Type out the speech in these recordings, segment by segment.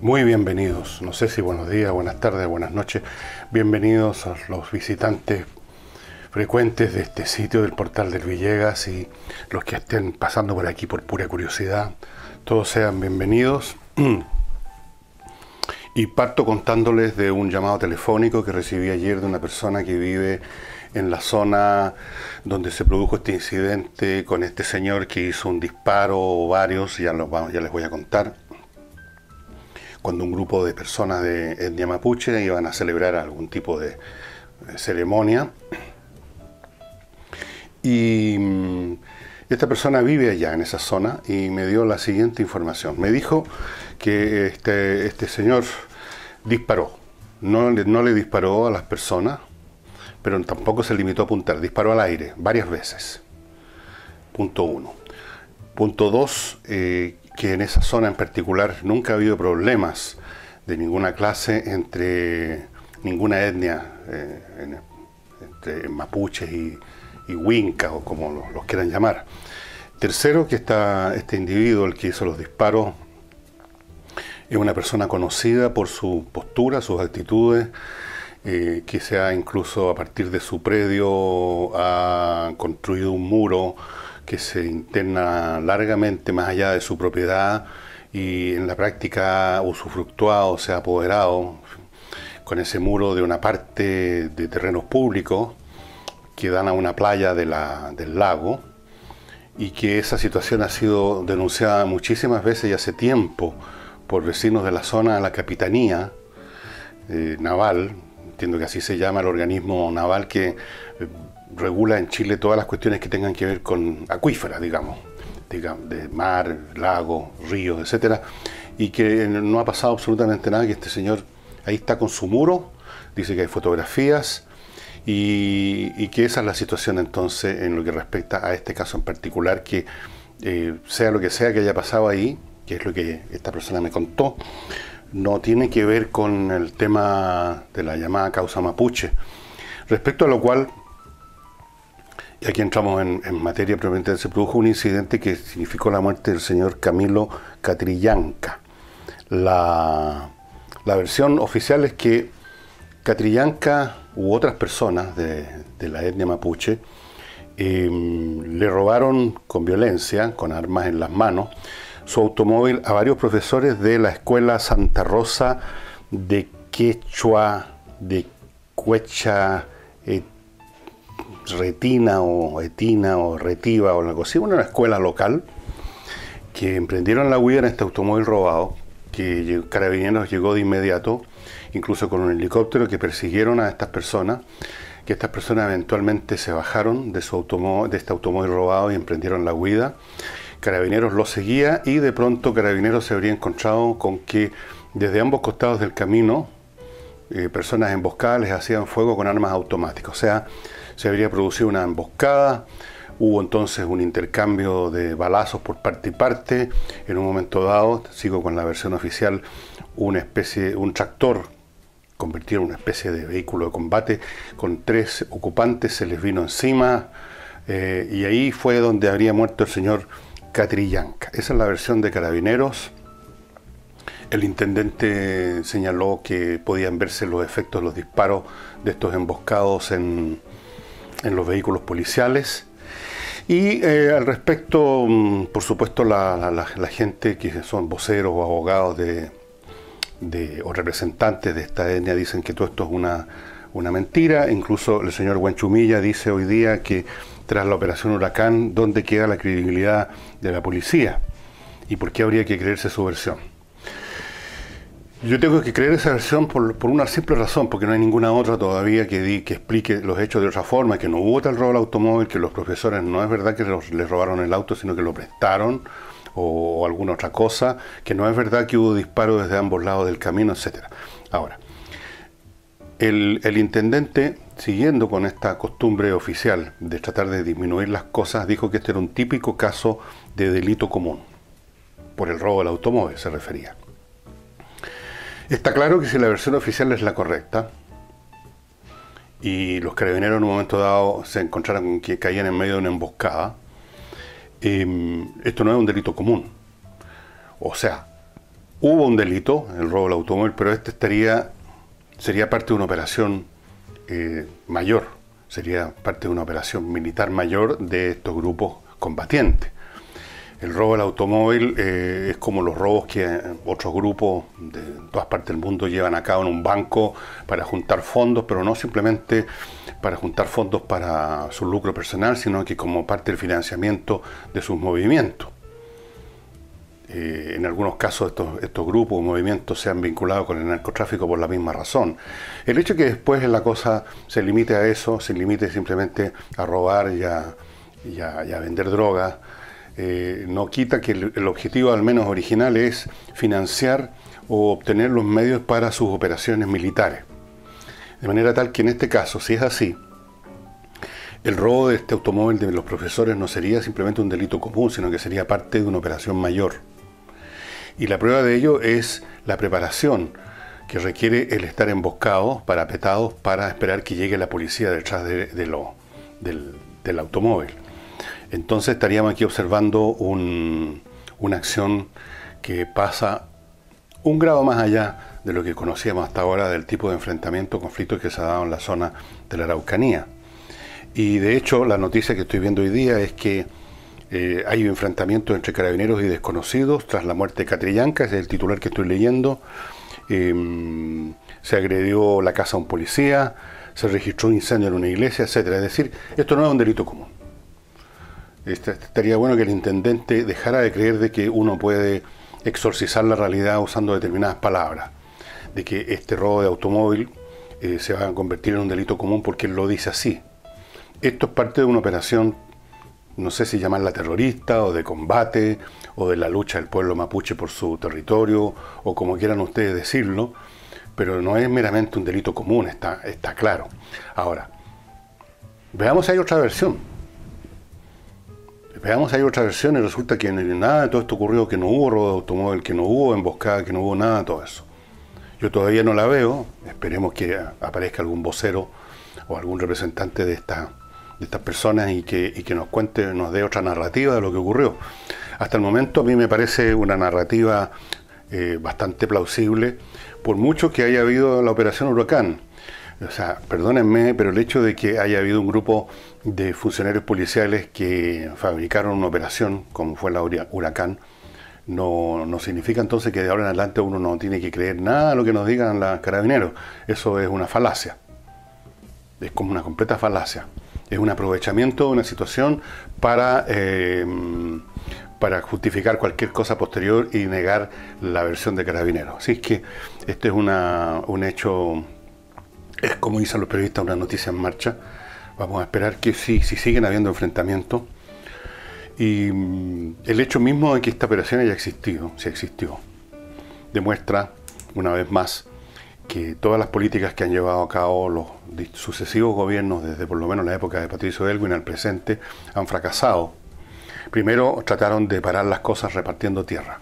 Muy bienvenidos, no sé si buenos días, buenas tardes, buenas noches, bienvenidos a los visitantes frecuentes de este sitio del Portal del Villegas y los que estén pasando por aquí por pura curiosidad, todos sean bienvenidos. Y parto contándoles de un llamado telefónico que recibí ayer de una persona que vive en la zona donde se produjo este incidente con este señor que hizo un disparo o varios, ya les voy a contar, cuando un grupo de personas de etnia mapuche iban a celebrar algún tipo de ceremonia. Y esta persona vive allá en esa zona y me dio la siguiente información. Me dijo que este señor disparó. No le disparó a las personas, pero tampoco se limitó a apuntar. Disparó al aire varias veces. Punto uno. Punto dos, que en esa zona en particular nunca ha habido problemas de ninguna clase entre ninguna etnia, entre mapuches y huincas, o como los quieran llamar. Tercero, que este individuo, el que hizo los disparos, es una persona conocida por su postura, sus actitudes, que se ha incluso a partir de su predio ha construido un muro que se interna largamente más allá de su propiedad y en la práctica ha usufructuado, se ha apoderado con ese muro de una parte de terrenos públicos que dan a una playa del lago, y que esa situación ha sido denunciada muchísimas veces y hace tiempo por vecinos de la zona a la Capitanía Naval, entiendo que así se llama el organismo naval que regula en Chile todas las cuestiones que tengan que ver con acuíferas, digamos, de mar, lago, ríos, etcétera, y que no ha pasado absolutamente nada, que este señor ahí está con su muro, dice que hay fotografías, y que esa es la situación entonces en lo que respecta a este caso en particular, que sea lo que sea que haya pasado ahí, que es lo que esta persona me contó, no tiene que ver con el tema de la llamada causa mapuche, respecto a lo cual, y aquí entramos en materia propiamente, se produjo un incidente que significó la muerte del señor Camilo Catrillanca. La versión oficial es que Catrillanca u otras personas de la etnia mapuche le robaron con violencia, con armas en las manos, su automóvil a varios profesores de la escuela Santa Rosa de Quechua, de Cuecha, Retina o Etina o Retiva o algo así, una escuela local, que emprendieron la huida en este automóvil robado, que Carabineros llegó de inmediato, incluso con un helicóptero, que persiguieron a estas personas, que estas personas eventualmente se bajaron de este automóvil robado y emprendieron la huida. Carabineros los seguía y de pronto Carabineros se habría encontrado con que desde ambos costados del camino personas emboscadas les hacían fuego con armas automáticas, o sea, se habría producido una emboscada, hubo entonces un intercambio de balazos por parte y parte, en un momento dado, sigo con la versión oficial, un tractor convertido en una especie de vehículo de combate con 3 ocupantes, se les vino encima, y ahí fue donde habría muerto el señor Catrillanca. Esa es la versión de Carabineros. El intendente señaló que podían verse los efectos de los disparos de estos emboscados en los vehículos policiales. Y al respecto, por supuesto, la gente que son voceros o abogados o representantes de esta etnia dicen que todo esto es una mentira. Incluso el señor Huanchumilla dice hoy día que tras la operación Huracán, ¿dónde queda la credibilidad de la policía? ¿Y por qué habría que creerse su versión? Yo tengo que creer esa versión por una simple razón, porque no hay ninguna otra todavía que explique los hechos de otra forma, que no hubo tal robo al automóvil, que los profesores no es verdad que les robaron el auto, sino que lo prestaron, o alguna otra cosa, que no es verdad que hubo disparos desde ambos lados del camino, etc. Ahora, el intendente, siguiendo con esta costumbre oficial de tratar de disminuir las cosas, dijo que este era un típico caso de delito común, por el robo del automóvil se refería. Está claro que si la versión oficial es la correcta y los carabineros en un momento dado se encontraron con que caían en medio de una emboscada, esto no es un delito común. O sea, Hubo un delito, el robo del automóvil, pero este sería parte de una operación mayor, sería parte de una operación militar mayor de estos grupos combatientes. El robo del automóvil es como los robos que otros grupos de todas partes del mundo llevan a cabo en un banco para juntar fondos, pero no simplemente para juntar fondos para su lucro personal, sino que como parte del financiamiento de sus movimientos. En algunos casos estos grupos o movimientos se han vinculado con el narcotráfico por la misma razón. El hecho de que después la cosa se limite a eso, se limite simplemente a robar y a vender drogas, no quita que el objetivo al menos original es financiar o obtener los medios para sus operaciones militares. De manera tal que en este caso, si es así, el robo de este automóvil de los profesores no sería simplemente un delito común, sino que sería parte de una operación mayor. Y la prueba de ello es la preparación que requiere el estar emboscados, parapetados, para esperar que llegue la policía detrás del automóvil. Entonces estaríamos aquí observando una acción que pasa un grado más allá de lo que conocíamos hasta ahora del tipo de enfrentamiento, conflicto que se ha dado en la zona de la Araucanía. Y de hecho la noticia que estoy viendo hoy día es que hay enfrentamientos entre carabineros y desconocidos tras la muerte de Catrillanca, ese es el titular que estoy leyendo. Se agredió la casa a un policía, se registró un incendio en una iglesia, etcétera. Es decir, esto no es un delito común. Estaría bueno que el intendente dejara de creer de que uno puede exorcizar la realidad usando determinadas palabras, de que este robo de automóvil se va a convertir en un delito común porque él lo dice así. Esto es parte de una operación, no sé si llamarla terrorista o de combate o de la lucha del pueblo mapuche por su territorio o como quieran ustedes decirlo, pero no es meramente un delito común, está claro. Ahora, veamos si hay otra versión. Veamos si hay otra versión y resulta que nada de todo esto ocurrió, que no hubo robo de automóvil, que no hubo emboscada, que no hubo nada de todo eso. Yo todavía no la veo, esperemos que aparezca algún vocero o algún representante de estas personas y que nos cuente, nos dé otra narrativa de lo que ocurrió. Hasta el momento a mí me parece una narrativa bastante plausible, por mucho que haya habido la operación Huracán. O sea, perdónenme, pero el hecho de que haya habido un grupo de funcionarios policiales que fabricaron una operación, como fue la Huracán, no significa entonces que de ahora en adelante uno no tiene que creer nada de lo que nos digan los carabineros. Eso es una falacia. Es como una completa falacia. Es un aprovechamiento de una situación para justificar cualquier cosa posterior y negar la versión de carabineros. Así es que este es un hecho, es como dicen los periodistas, una noticia en marcha. Vamos a esperar que si siguen habiendo enfrentamientos. Y el hecho mismo de que esta operación haya existido, si existió, demuestra una vez más que todas las políticas que han llevado a cabo los sucesivos gobiernos, desde por lo menos la época de Patricio Aylwin al presente, han fracasado. Primero trataron de parar las cosas repartiendo tierra.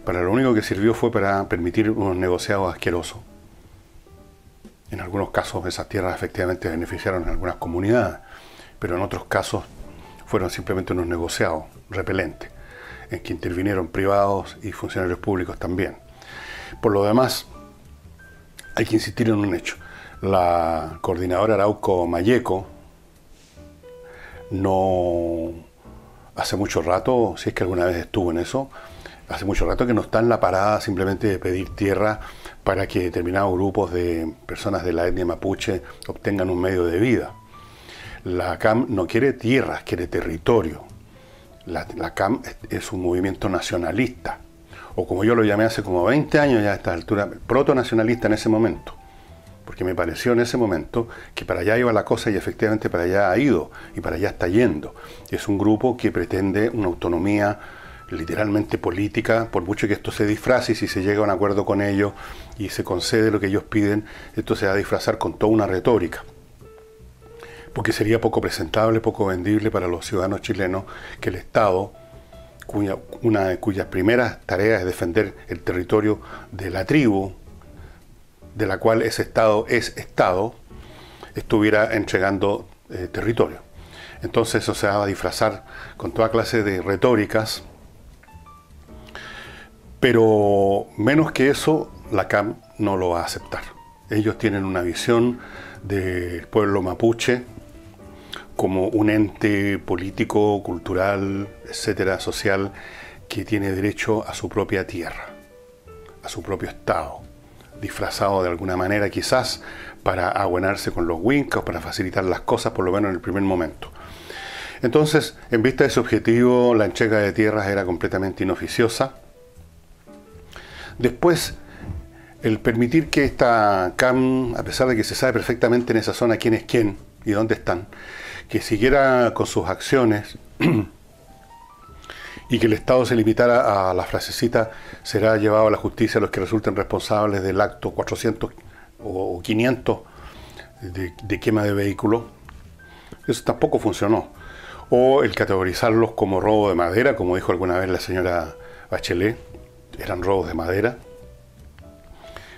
Para lo único que sirvió fue para permitir unos negociados asquerosos. En algunos casos esas tierras efectivamente beneficiaron a algunas comunidades, pero en otros casos fueron simplemente unos negociados repelentes, en que intervinieron privados y funcionarios públicos también. Por lo demás, hay que insistir en un hecho. La coordinadora Arauco Malleco no hace mucho rato, si es que alguna vez estuvo en eso, hace mucho rato que no está en la parada simplemente de pedir tierra para que determinados grupos de personas de la etnia mapuche obtengan un medio de vida. La CAM no quiere tierras, quiere territorio. La CAM es un movimiento nacionalista, o como yo lo llamé hace como 20 años ya a esta altura, proto-nacionalista en ese momento, porque me pareció en ese momento que para allá iba la cosa y efectivamente para allá ha ido y para allá está yendo. Es un grupo que pretende una autonomía literalmente política, por mucho que esto se disfrace y si se llega a un acuerdo con ellos y se concede lo que ellos piden, esto se va a disfrazar con toda una retórica. Porque sería poco presentable, poco vendible para los ciudadanos chilenos que el Estado, una de cuyas primeras tareas es defender el territorio de la tribu, de la cual ese Estado es Estado, estuviera entregando territorio. Entonces eso se va a disfrazar con toda clase de retóricas Pero menos que eso, la CAM no lo va a aceptar. Ellos tienen una visión del pueblo mapuche como un ente político, cultural, etcétera, social, que tiene derecho a su propia tierra, a su propio Estado, disfrazado de alguna manera quizás para abuenarse con los wincas, para facilitar las cosas, por lo menos en el primer momento. Entonces, en vista de ese objetivo, la entrega de tierras era completamente inoficiosa. Después, el permitir que esta CAM, a pesar de que se sabe perfectamente en esa zona quién es quién y dónde están, que siguiera con sus acciones y que el Estado se limitara a la frasecita será llevado a la justicia a los que resulten responsables del acto 400 o 500 de quema de vehículos. Eso tampoco funcionó. O el categorizarlos como robo de madera, como dijo alguna vez la señora Bachelet, eran robos de madera.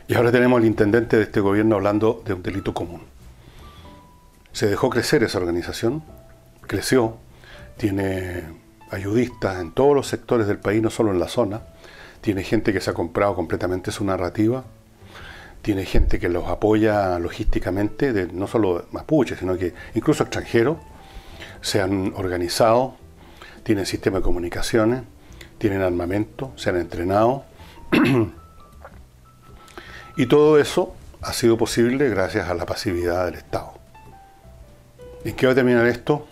Y ahora tenemos al intendente de este gobierno hablando de un delito común. Se dejó crecer esa organización, creció, tiene ayudistas en todos los sectores del país, no solo en la zona, tiene gente que se ha comprado completamente su narrativa, tiene gente que los apoya logísticamente, no solo mapuches, sino que incluso extranjeros, se han organizado, tienen sistema de comunicaciones, tienen armamento, se han entrenado, y todo eso ha sido posible gracias a la pasividad del Estado. ¿En qué va a terminar esto?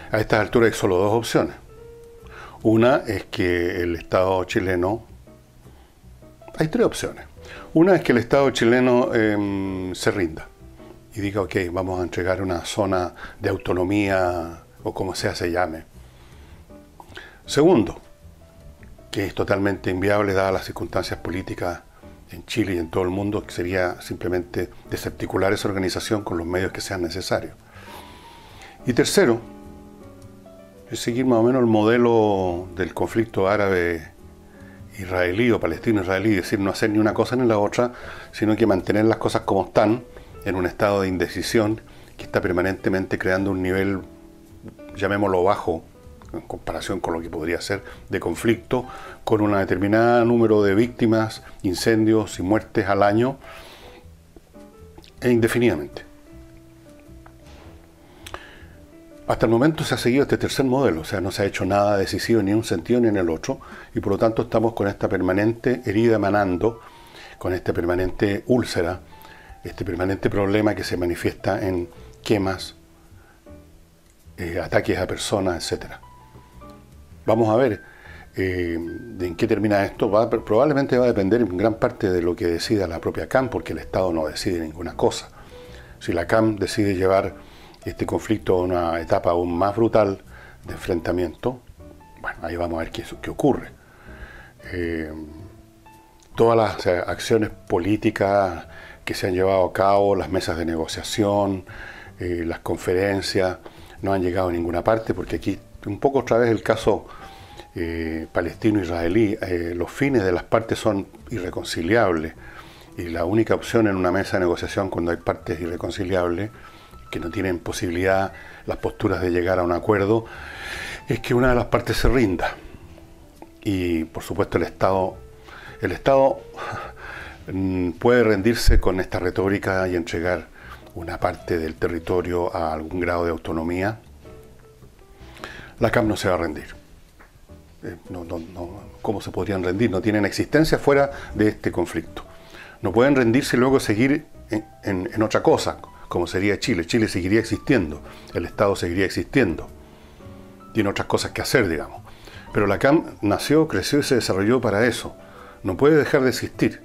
A estas alturas hay solo dos opciones. Una es que el Estado chileno... Hay tres opciones. Una es que el Estado chileno se rinda y diga, ok, vamos a entregar una zona de autonomía o como sea se llame. Segundo, que es totalmente inviable dadas las circunstancias políticas en Chile y en todo el mundo, que sería simplemente desarticular esa organización con los medios que sean necesarios. Y tercero, es seguir más o menos el modelo del conflicto árabe-israelí o palestino-israelí, es decir, no hacer ni una cosa ni la otra, sino que mantener las cosas como están, en un estado de indecisión que está permanentemente creando un nivel, llamémoslo bajo, en comparación con lo que podría ser de conflicto, con un determinado número de víctimas, incendios y muertes al año, e indefinidamente. Hasta el momento se ha seguido este tercer modelo, o sea, no se ha hecho nada decisivo ni en un sentido ni en el otro, y por lo tanto estamos con esta permanente herida emanando, con esta permanente úlcera, este permanente problema que se manifiesta en quemas, ataques a personas, etc. Vamos a ver en qué termina esto. Probablemente va a depender en gran parte de lo que decida la propia CAM, porque el Estado no decide ninguna cosa. Si la CAM decide llevar este conflicto a una etapa aún más brutal de enfrentamiento, bueno, ahí vamos a ver qué ocurre. Todas las acciones políticas que se han llevado a cabo, las mesas de negociación, las conferencias, no han llegado a ninguna parte, porque aquí un poco otra vez el caso palestino-israelí, los fines de las partes son irreconciliables, y la única opción en una mesa de negociación cuando hay partes irreconciliables, que no tienen posibilidad las posturas de llegar a un acuerdo, es que una de las partes se rinda. Y por supuesto el Estado puede rendirse con esta retórica y entregar una parte del territorio a algún grado de autonomía. La CAM no se va a rendir. ¿Cómo se podrían rendir? No tienen existencia fuera de este conflicto. No pueden rendirse y luego seguir en otra cosa, como sería Chile. Chile seguiría existiendo, el Estado seguiría existiendo. Tiene otras cosas que hacer, digamos. Pero la CAM nació, creció y se desarrolló para eso. No puede dejar de existir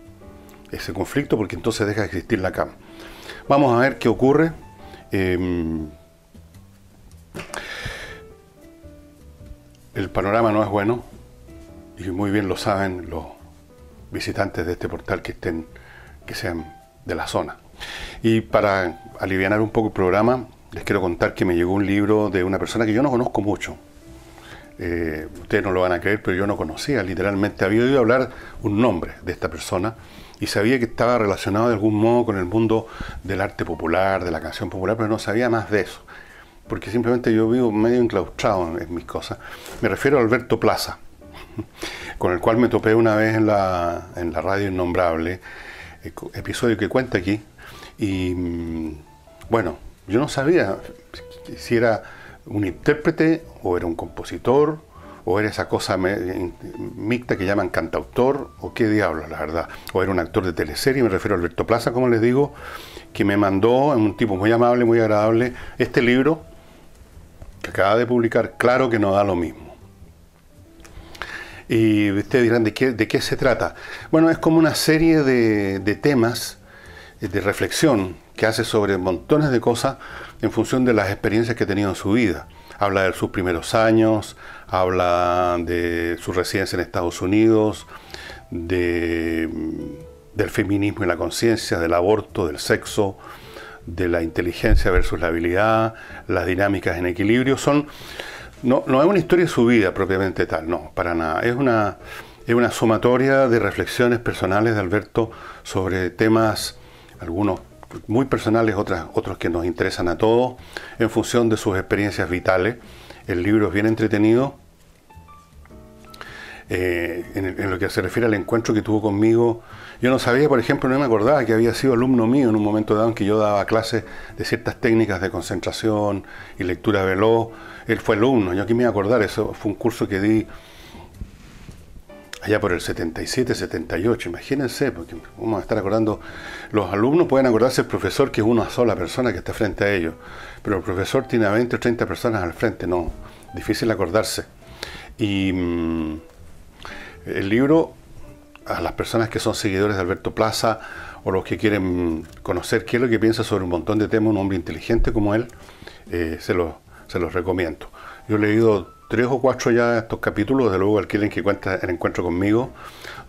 ese conflicto porque entonces deja de existir la CAM. Vamos a ver qué ocurre. El panorama no es bueno y muy bien lo saben los visitantes de este portal que sean de la zona. Y para alivianar un poco el programa, les quiero contar que me llegó un libro de una persona que yo no conozco mucho. Ustedes no lo van a creer, pero yo no conocía, literalmente había oído hablar un nombre de esta persona y sabía que estaba relacionado de algún modo con el mundo del arte popular, de la canción popular, pero no sabía más de eso, porque simplemente yo vivo medio enclaustrado en mis cosas. Me refiero a Alberto Plaza. con el cual me topé una vez en la radio Innombrable, episodio que cuenta aquí, y bueno, yo no sabía si era un intérprete o era un compositor o era esa cosa mixta que llaman cantautor o qué diablos, la verdad, o era un actor de teleserie. Me refiero a Alberto Plaza, como les digo, que me mandó, un tipo muy amable, muy agradable, este libro que acaba de publicar, Claro que no da lo mismo. Y ustedes dirán, ¿de qué se trata? Bueno, es como una serie de temas de reflexión que hace sobre montones de cosas en función de las experiencias que ha tenido en su vida. Habla de sus primeros años, habla de su residencia en Estados Unidos, del feminismo y la conciencia, del aborto, del sexo, de la inteligencia versus la habilidad, las dinámicas en equilibrio. No es una historia de su vida propiamente tal, no, para nada. Es una sumatoria de reflexiones personales de Alberto sobre temas, algunos muy personales, otros que nos interesan a todos, en función de sus experiencias vitales. El libro es bien entretenido. En lo que se refiere al encuentro que tuvo conmigo, yo no sabía, por ejemplo, no me acordaba que había sido alumno mío en un momento dado en que yo daba clases de ciertas técnicas de concentración y lectura veloz. Él fue alumno, yo aquí me iba a acordar, eso fue un curso que di allá por el 77, 78, imagínense, porque vamos a estar acordando, los alumnos pueden acordarse del profesor, que es una sola persona que está frente a ellos, pero el profesor tiene a 20 o 30 personas al frente, no, difícil acordarse. Y el libro, a las personas que son seguidores de Alberto Plaza o los que quieren conocer qué es lo que piensa sobre un montón de temas, un hombre inteligente como él, se los recomiendo. Yo he leído 3 o 4 ya estos capítulos, de luego aquel en que cuenta el encuentro conmigo,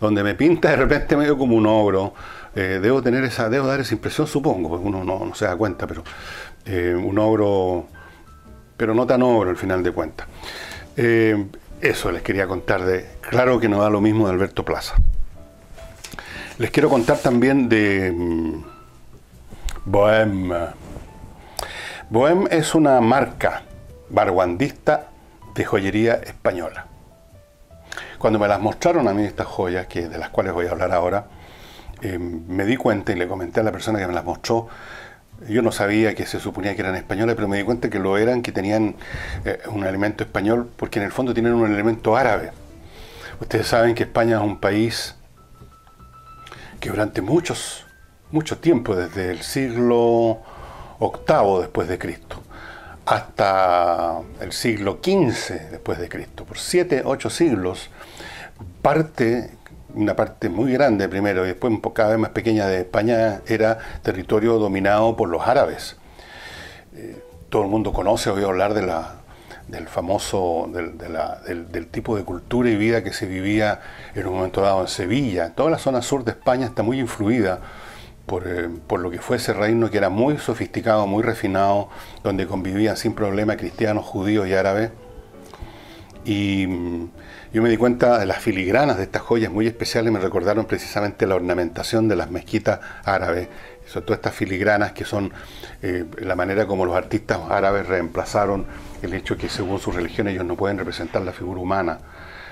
donde me pinta de repente medio como un ogro. Debo dar esa impresión, supongo, porque uno no se da cuenta, pero un ogro, pero no tan ogro al final de cuentas. Eso les quería contar Claro que no da lo mismo, de Alberto Plaza. Les quiero contar también de Bohème. Bohème es una marca vanguardista de joyería española. Cuando me las mostraron a mí estas joyas, de las cuales voy a hablar ahora, me di cuenta y le comenté a la persona que me las mostró. Yo no sabía que se suponía que eran españolas, pero me di cuenta que lo eran, que tenían un elemento español, porque en el fondo tienen un elemento árabe. Ustedes saben que España es un país que durante mucho tiempo, desde el siglo VIII después de Cristo, hasta el siglo XV después de Cristo, por 7, 8 siglos, una parte muy grande primero y después cada vez más pequeña de España era territorio dominado por los árabes. Todo el mundo conoce, oído hablar del famoso, del tipo de cultura y vida que se vivía en un momento dado en Sevilla. Toda la zona sur de España está muy influida por lo que fue ese reino, que era muy sofisticado, muy refinado, donde convivían sin problema cristianos, judíos y árabes. Y yo me di cuenta de las filigranas de estas joyas muy especiales, me recordaron precisamente la ornamentación de las mezquitas árabes, sobre todo estas filigranas que son la manera como los artistas árabes reemplazaron el hecho que según su religión ellos no pueden representar la figura humana.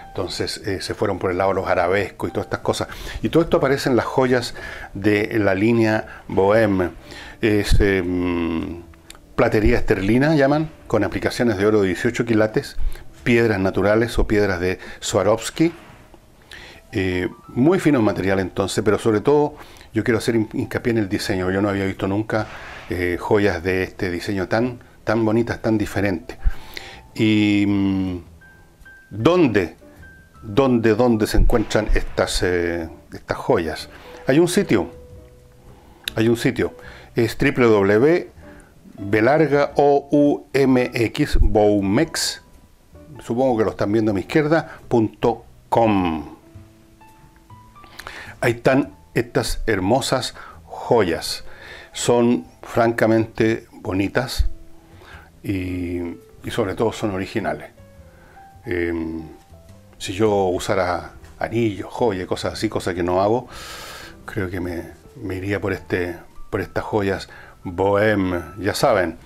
Entonces se fueron por el lado de los arabescos y todas estas cosas. Y todo esto aparece en las joyas de la línea Bohème. Es platería esterlina, llaman, con aplicaciones de oro de 18 quilates, piedras naturales o piedras de Swarovski. Muy fino material entonces, pero sobre todo yo quiero hacer hincapié en el diseño. Yo no había visto nunca joyas de este diseño tan bonitas, tan diferentes. Y ¿dónde se encuentran estas joyas? Hay un sitio, es www.boumex, supongo que lo están viendo a mi izquierda, .com. Ahí están estas hermosas joyas, son francamente bonitas y sobre todo son originales. Si yo usara anillos, joyas, cosas así, cosas que no hago, creo que me iría por estas joyas Bohème. Ya saben,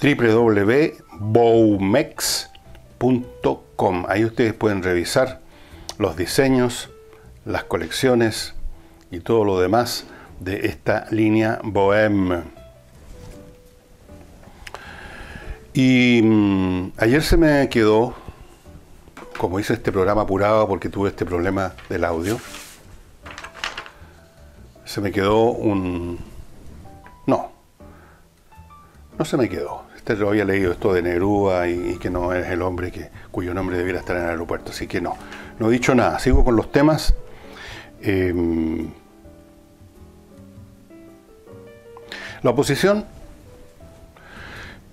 www.boumex.com. Ahí ustedes pueden revisar los diseños, las colecciones y todo lo demás de esta línea Bohème. Y ayer se me quedó, como hice este programa apurado porque tuve este problema del audio, se me quedó un... No se me quedó. Lo había leído esto de Neruda y que no es el hombre cuyo nombre debiera estar en el aeropuerto, así que no he dicho nada, sigo con los temas. La oposición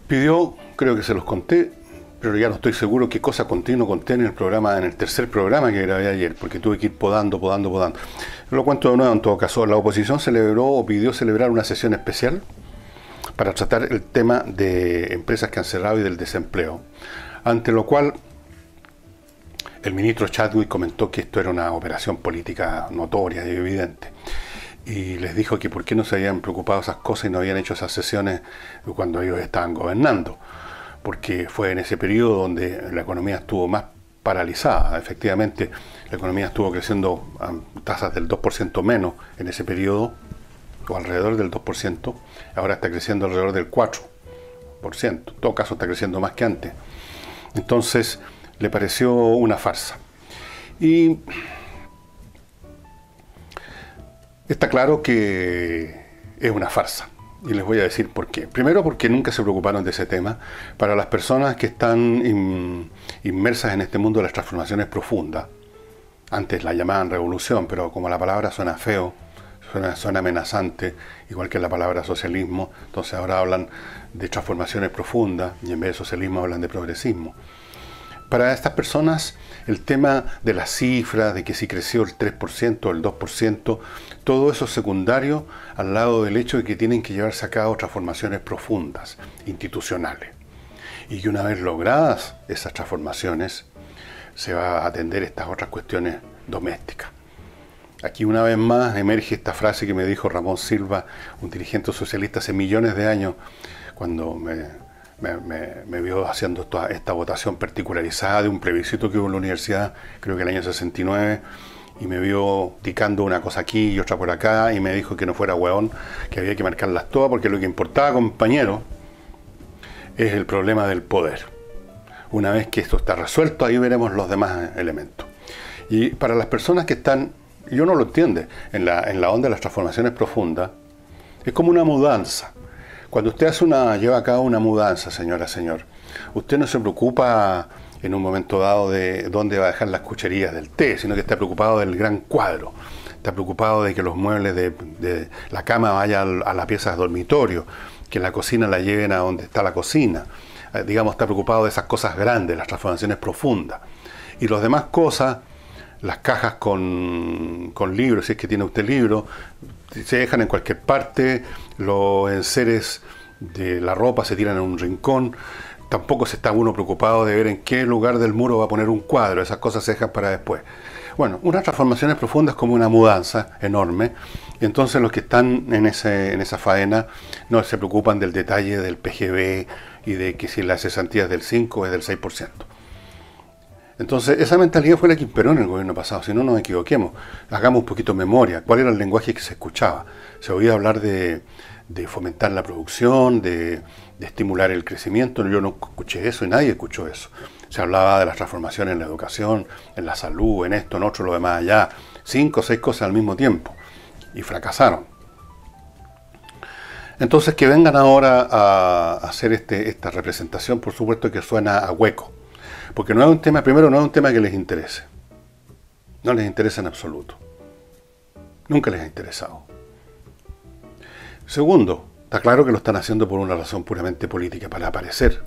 pidió, creo que se los conté, pero ya no estoy seguro qué cosa conté y no conté en el tercer programa que grabé ayer, porque tuve que ir podando. Lo cuento de nuevo en todo caso. La oposición celebró o pidió celebrar una sesión especial para tratar el tema de empresas que han cerrado y del desempleo, ante lo cual el ministro Chadwick comentó que esto era una operación política notoria y evidente, y les dijo que por qué no se habían preocupado esas cosas y no habían hecho esas sesiones cuando ellos estaban gobernando, porque fue en ese periodo donde la economía estuvo más paralizada. Efectivamente, la economía estuvo creciendo a tasas del 2% menos en ese periodo, o alrededor del 2%, ahora está creciendo alrededor del 4%, en todo caso está creciendo más que antes. Entonces le pareció una farsa. Y está claro que es una farsa, y les voy a decir por qué. Primero, porque nunca se preocuparon de ese tema. Para las personas que están inmersas en este mundo de las transformaciones profundas, antes la llamaban revolución, pero como la palabra suena feo, suena amenazante, igual que la palabra socialismo, entonces ahora hablan de transformaciones profundas y en vez de socialismo hablan de progresismo. Para estas personas el tema de las cifras, de que si creció el 3% o el 2%, todo eso es secundario al lado del hecho de que tienen que llevarse a cabo transformaciones profundas, institucionales. Y que una vez logradas esas transformaciones, se va a atender estas otras cuestiones domésticas. Aquí una vez más emerge esta frase que me dijo Ramón Silva, un dirigente socialista hace millones de años, cuando me vio haciendo esta votación particularizada de un plebiscito que hubo en la universidad, creo que el año 69, y me vio ticando una cosa aquí y otra por acá, y me dijo que no fuera hueón, que había que marcarlas todas, porque lo que importaba, compañero, es el problema del poder. Una vez que esto está resuelto, ahí veremos los demás elementos. Y para las personas que están... Yo no lo entiendo, en la onda de las transformaciones profundas, es como una mudanza. Cuando usted lleva a cabo una mudanza, señora, señor, usted no se preocupa en un momento dado de dónde va a dejar las cucherillas del té, sino que está preocupado del gran cuadro. Está preocupado de que los muebles de la cama vayan a la pieza de dormitorio, que la cocina la lleven a donde está la cocina. Digamos, está preocupado de esas cosas grandes, las transformaciones profundas. Y las demás cosas, las cajas con libros, si es que tiene usted libros, se dejan en cualquier parte, los enseres de la ropa se tiran en un rincón, tampoco se está uno preocupado de ver en qué lugar del muro va a poner un cuadro, esas cosas se dejan para después. Bueno, unas transformaciones profundas como una mudanza enorme, y entonces los que están en esa faena no se preocupan del detalle del PGB y de que si la cesantía es del 5 o es del 6%. Entonces, esa mentalidad fue la que imperó en el gobierno pasado, si no nos equivoquemos. Hagamos un poquito de memoria. ¿Cuál era el lenguaje que se escuchaba? Se oía hablar de fomentar la producción, de estimular el crecimiento. Yo no escuché eso y nadie escuchó eso. Se hablaba de las transformaciones en la educación, en la salud, en esto, en otro, lo demás allá. 5 o 6 cosas al mismo tiempo. Y fracasaron. Entonces, que vengan ahora a hacer esta representación, por supuesto que suena a hueco. Porque no es un tema, primero, no es un tema que les interese. No les interesa en absoluto. Nunca les ha interesado. Segundo, está claro que lo están haciendo por una razón puramente política, para aparecer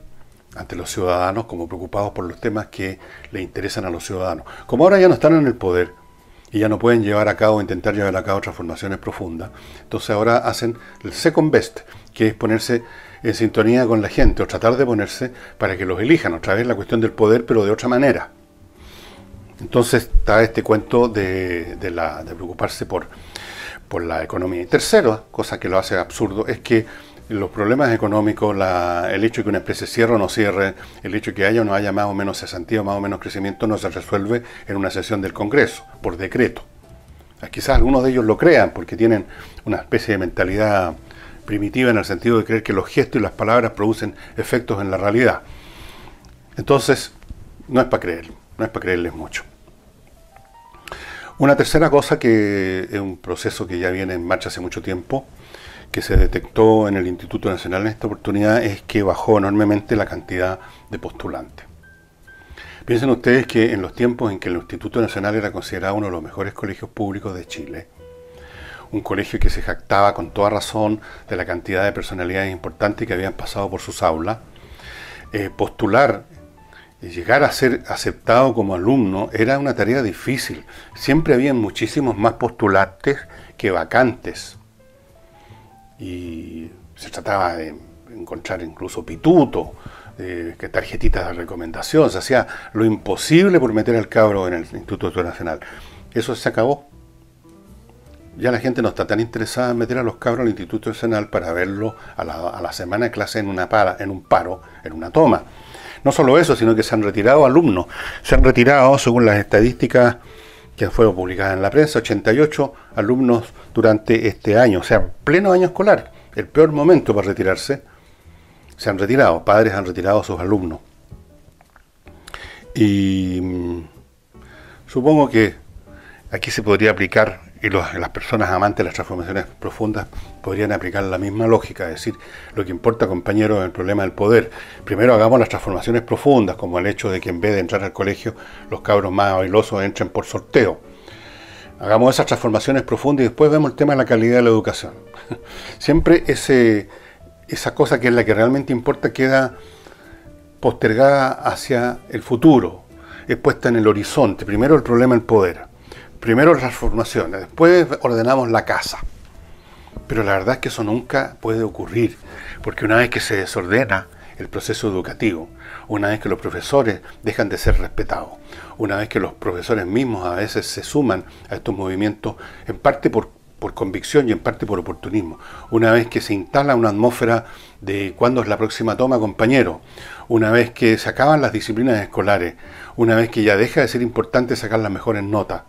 ante los ciudadanos como preocupados por los temas que les interesan a los ciudadanos. Como ahora ya no están en el poder y ya no pueden intentar llevar a cabo transformaciones profundas, entonces ahora hacen el second best, que es ponerse en sintonía con la gente, o tratar de ponerse para que los elijan. Otra vez la cuestión del poder, pero de otra manera. Entonces está este cuento de preocuparse por la economía. Y tercero, cosa que lo hace absurdo, es que los problemas económicos, el hecho de que una empresa cierre o no cierre, el hecho de que haya o no haya más o menos cesantía o más o menos crecimiento no se resuelve en una sesión del Congreso, por decreto. Quizás algunos de ellos lo crean porque tienen una especie de mentalidad primitiva en el sentido de creer que los gestos y las palabras producen efectos en la realidad. Entonces, no es para creer, no es para creerles mucho. Una tercera cosa, que es un proceso que ya viene en marcha hace mucho tiempo, que se detectó en el Instituto Nacional en esta oportunidad, es que bajó enormemente la cantidad de postulantes. Piensen ustedes que en los tiempos en que el Instituto Nacional era considerado uno de los mejores colegios públicos de Chile, un colegio que se jactaba con toda razón de la cantidad de personalidades importantes que habían pasado por sus aulas, postular y llegar a ser aceptado como alumno era una tarea difícil. Siempre habían muchísimos más postulantes que vacantes. Y se trataba de encontrar incluso pitutos, que tarjetitas de recomendación. Se hacía lo imposible por meter al cabro en el Instituto Nacional. Eso se acabó. Ya la gente no está tan interesada en meter a los cabros al Instituto Nacional para verlo a la semana de clase en un paro, en una toma. No solo eso, sino que se han retirado alumnos. Se han retirado, según las estadísticas que fueron publicadas en la prensa, 88 alumnos durante este año. O sea, pleno año escolar, el peor momento para retirarse. Se han retirado, padres han retirado a sus alumnos. Y supongo que aquí se podría aplicar, y las personas amantes de las transformaciones profundas podrían aplicar la misma lógica, es decir, lo que importa, compañeros, es el problema del poder. Primero hagamos las transformaciones profundas, como el hecho de que en vez de entrar al colegio, los cabros más bailosos entren por sorteo. Hagamos esas transformaciones profundas y después vemos el tema de la calidad de la educación. Siempre esa cosa que es la que realmente importa queda postergada hacia el futuro, es puesta en el horizonte. Primero el problema del poder. Primero las transformaciones, después ordenamos la casa. Pero la verdad es que eso nunca puede ocurrir, porque una vez que se desordena el proceso educativo, una vez que los profesores dejan de ser respetados, una vez que los profesores mismos a veces se suman a estos movimientos, en parte por convicción y en parte por oportunismo, una vez que se instala una atmósfera de cuándo es la próxima toma, compañero, una vez que se acaban las disciplinas escolares, una vez que ya deja de ser importante sacar las mejores notas,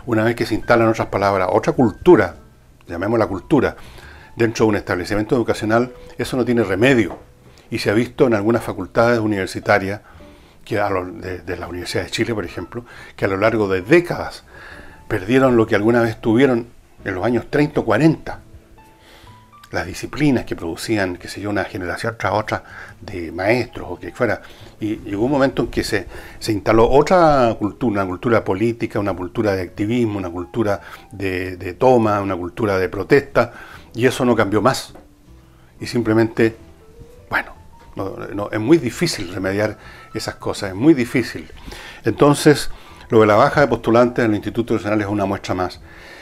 una vez que se instalan, otras palabras, otra cultura, llamémosla cultura, dentro de un establecimiento educacional, eso no tiene remedio. Y se ha visto en algunas facultades universitarias, de la Universidad de Chile, por ejemplo, que a lo largo de décadas perdieron lo que alguna vez tuvieron en los años 30 o 40. Las disciplinas que producían, qué sé yo, una generación tras otra de maestros o que fuera. Y llegó un momento en que se instaló otra cultura, una cultura política, una cultura de activismo, una cultura de toma, una cultura de protesta, y eso no cambió más. Y simplemente, bueno, es muy difícil remediar esas cosas, es muy difícil. Entonces, lo de la baja de postulantes en el Instituto Nacional es una muestra más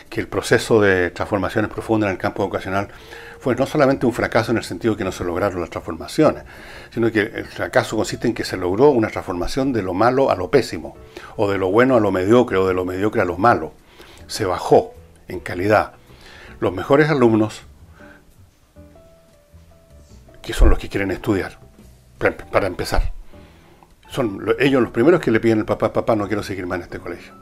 que el proceso de transformaciones profundas en el campo educacional fue no solamente un fracaso en el sentido de que no se lograron las transformaciones, sino que el fracaso consiste en que se logró una transformación de lo malo a lo pésimo, o de lo bueno a lo mediocre, o de lo mediocre a lo malo. Se bajó en calidad. Los mejores alumnos, que son los que quieren estudiar, para empezar, son ellos los primeros que le piden al papá: papá, no quiero seguir más en este colegio.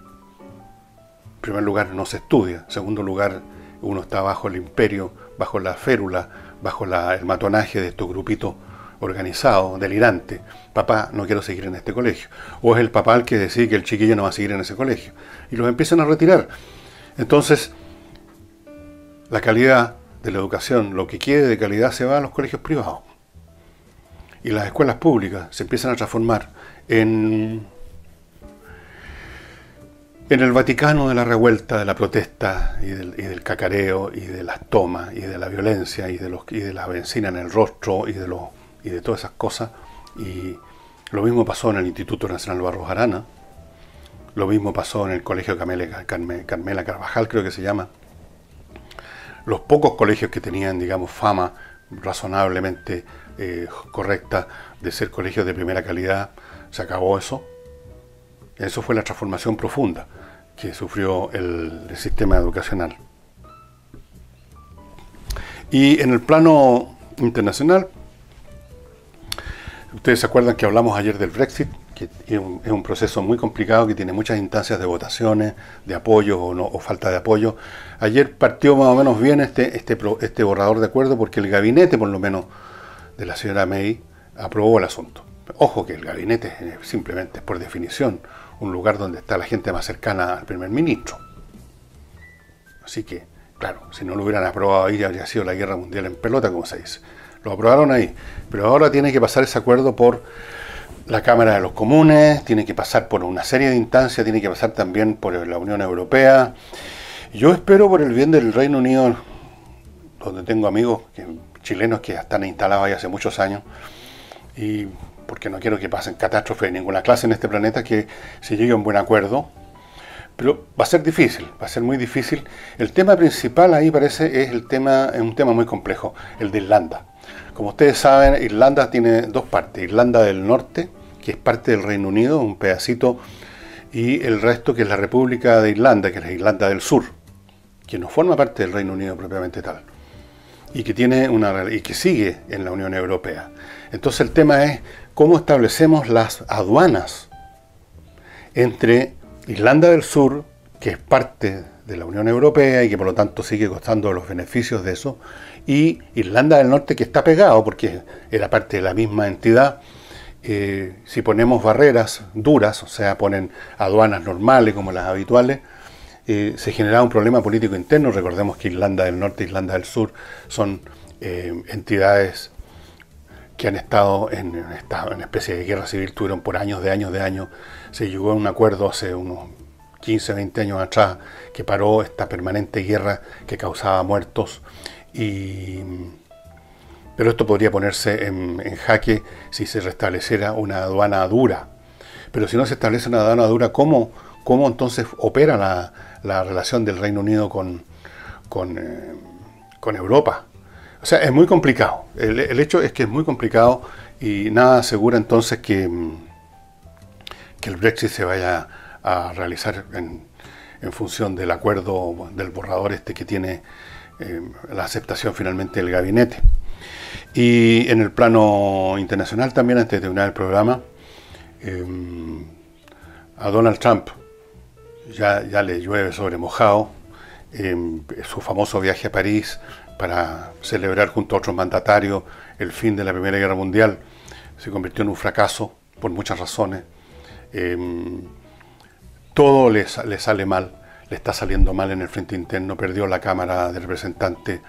En primer lugar, no se estudia. En segundo lugar, uno está bajo el imperio, bajo la férula, bajo el matonaje de estos grupitos organizados, delirantes. Papá, no quiero seguir en este colegio. O es el papá el que decide que el chiquillo no va a seguir en ese colegio. Y los empiezan a retirar. Entonces, la calidad de la educación, lo que quede de calidad, se va a los colegios privados. Y las escuelas públicas se empiezan a transformar en el Vaticano de la revuelta, de la protesta y del cacareo y de las tomas y de la violencia y de la benzina en el rostro y de todas esas cosas. Y lo mismo pasó en el Instituto Nacional Barros Arana, lo mismo pasó en el Colegio Carmela Carvajal, creo que se llama. Los pocos colegios que tenían, digamos, fama razonablemente correcta de ser colegios de primera calidad, se acabó eso. Eso fue la transformación profunda que sufrió el sistema educacional. Y en el plano internacional. Ustedes se acuerdan que hablamos ayer del Brexit, que es un proceso muy complicado, que tiene muchas instancias de votaciones, de apoyo o falta de apoyo. Ayer partió más o menos bien este borrador de acuerdo, porque el gabinete, por lo menos, de la señora May, aprobó el asunto. Ojo que el gabinete es simplemente, por definición, un lugar donde está la gente más cercana al primer ministro. Así que, claro, si no lo hubieran aprobado ahí, habría sido la guerra mundial en pelota, como se dice. Lo aprobaron ahí, pero ahora tiene que pasar ese acuerdo por la Cámara de los Comunes, tiene que pasar por una serie de instancias, tiene que pasar también por la Unión Europea. Yo espero, por el bien del Reino Unido, donde tengo amigos chilenos que están instalados ahí hace muchos años, y porque no quiero que pasen catástrofes de ninguna clase en este planeta, que se llegue a un buen acuerdo. Pero va a ser difícil, va a ser muy difícil. El tema principal ahí parece es un tema muy complejo, el de Irlanda. Como ustedes saben, Irlanda tiene dos partes. Irlanda del Norte, que es parte del Reino Unido, un pedacito, y el resto que es la República de Irlanda, que es la Irlanda del Sur, que no forma parte del Reino Unido propiamente tal, y que sigue en la Unión Europea. Entonces el tema es cómo establecemos las aduanas entre Irlanda del Sur, que es parte de la Unión Europea y que por lo tanto sigue costando los beneficios de eso, y Irlanda del Norte, que está pegado porque era parte de la misma entidad. Si ponemos barreras duras, o sea, ponen aduanas normales como las habituales, se genera un problema político interno. Recordemos que Irlanda del Norte e Irlanda del Sur son entidades que han estado en una especie de guerra civil, tuvieron por años de años. Se llegó a un acuerdo hace unos 15, 20 años atrás que paró esta permanente guerra que causaba muertos. Pero esto podría ponerse en jaque si se restableciera una aduana dura. Pero si no se establece una aduana dura, ¿cómo entonces opera la relación del Reino Unido con Europa? O sea, es muy complicado. El hecho es que es muy complicado y nada asegura entonces que el Brexit se vaya a realizar en función del acuerdo, del borrador que tiene la aceptación finalmente del gabinete. Y en el plano internacional también, antes de terminar el programa, a Donald Trump ya le llueve sobre mojado. Su famoso viaje a París para celebrar junto a otros mandatarios el fin de la Primera Guerra Mundial se convirtió en un fracaso por muchas razones. Todo le sale mal, le está saliendo mal en el frente interno, perdió la Cámara de Representantes,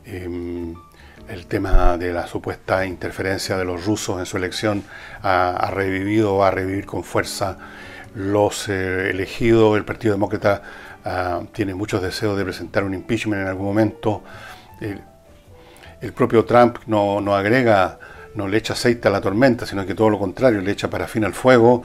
el tema de la supuesta interferencia de los rusos en su elección ha revivido, va a revivir con fuerza. Los elegidos, el Partido Demócrata tiene muchos deseos de presentar un impeachment en algún momento. El propio Trump no le echa aceite a la tormenta, sino que todo lo contrario, le echa parafina al fuego.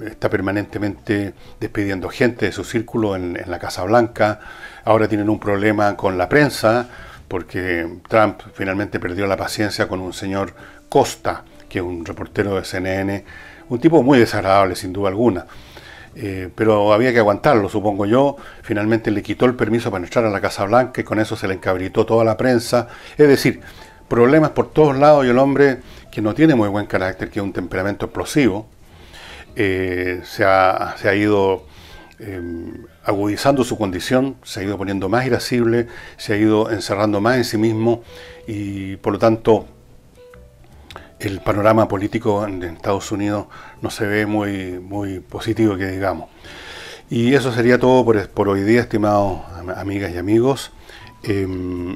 Está permanentemente despidiendo gente de su círculo en la Casa Blanca. Ahora tienen un problema con la prensa, porque Trump finalmente perdió la paciencia con un señor Costa, que es un reportero de CNN, un tipo muy desagradable sin duda alguna. Pero había que aguantarlo, supongo yo. Finalmente le quitó el permiso para entrar a la Casa Blanca y con eso se le encabritó toda la prensa. Es decir, problemas por todos lados, y el hombre, que no tiene muy buen carácter, que es un temperamento explosivo, se ha ido agudizando su condición, se ha ido poniendo más irascible, se ha ido encerrando más en sí mismo, y por lo tanto el panorama político en Estados Unidos no se ve muy positivo, que digamos. Y eso sería todo por hoy día, estimados amigas y amigos.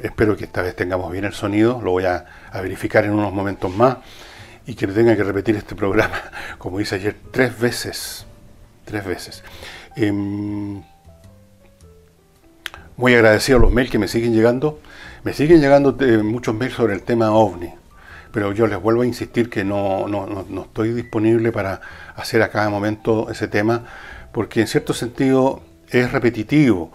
Espero que esta vez tengamos bien el sonido, lo voy a verificar en unos momentos más, y que no tenga que repetir este programa, como hice ayer, 3 veces. Muy agradecido a los mails que me siguen llegando. Me siguen llegando muchos mails sobre el tema OVNI, pero yo les vuelvo a insistir que no estoy disponible para hacer a cada momento ese tema, porque en cierto sentido es repetitivo,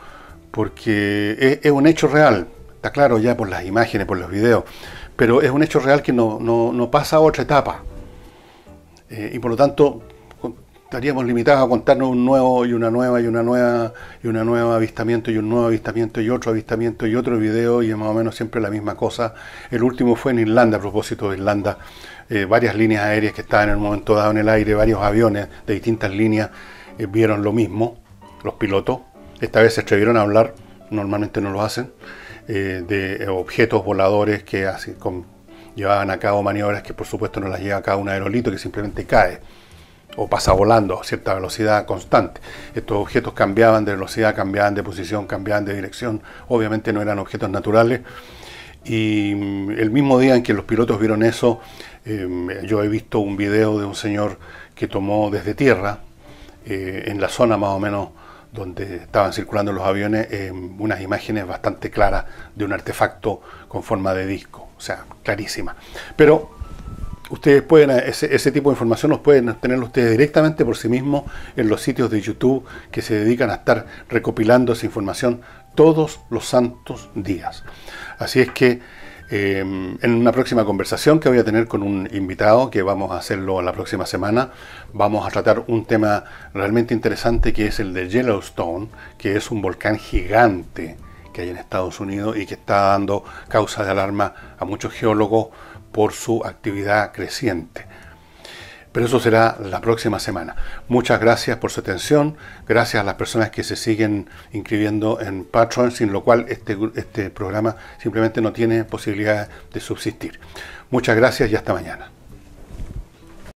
porque es un hecho real, está claro ya por las imágenes, por los videos, pero es un hecho real que no pasa a otra etapa. Y por lo tanto, estaríamos limitados a contarnos un nuevo y una nueva y una nueva y un nuevo avistamiento y un nuevo avistamiento y otro video, y es más o menos siempre la misma cosa. El último fue en Irlanda, a propósito de Irlanda, varias líneas aéreas que estaban en un momento dado en el aire, varios aviones de distintas líneas vieron lo mismo, los pilotos. Esta vez se atrevieron a hablar, normalmente no lo hacen, de objetos voladores que llevaban a cabo maniobras que por supuesto no las lleva a cabo un aerolito, que simplemente cae o pasa volando a cierta velocidad constante. Estos objetos cambiaban de velocidad, cambiaban de posición, cambiaban de dirección, obviamente no eran objetos naturales. Y el mismo día en que los pilotos vieron eso, yo he visto un video de un señor que tomó desde tierra, en la zona más o menos donde estaban circulando los aviones, unas imágenes bastante claras de un artefacto con forma de disco, o sea, clarísima. Pero ustedes pueden, ese tipo de información los pueden obtener ustedes directamente por sí mismos en los sitios de YouTube que se dedican a estar recopilando esa información todos los santos días. Así es que en una próxima conversación que voy a tener con un invitado, que vamos a hacerlo la próxima semana, vamos a tratar un tema realmente interesante, que es el de Yellowstone, que es un volcán gigante que hay en Estados Unidos y que está dando causa de alarma a muchos geólogos por su actividad creciente. Pero eso será la próxima semana. Muchas gracias por su atención, gracias a las personas que se siguen inscribiendo en Patreon, sin lo cual este programa simplemente no tiene posibilidad de subsistir. Muchas gracias y hasta mañana.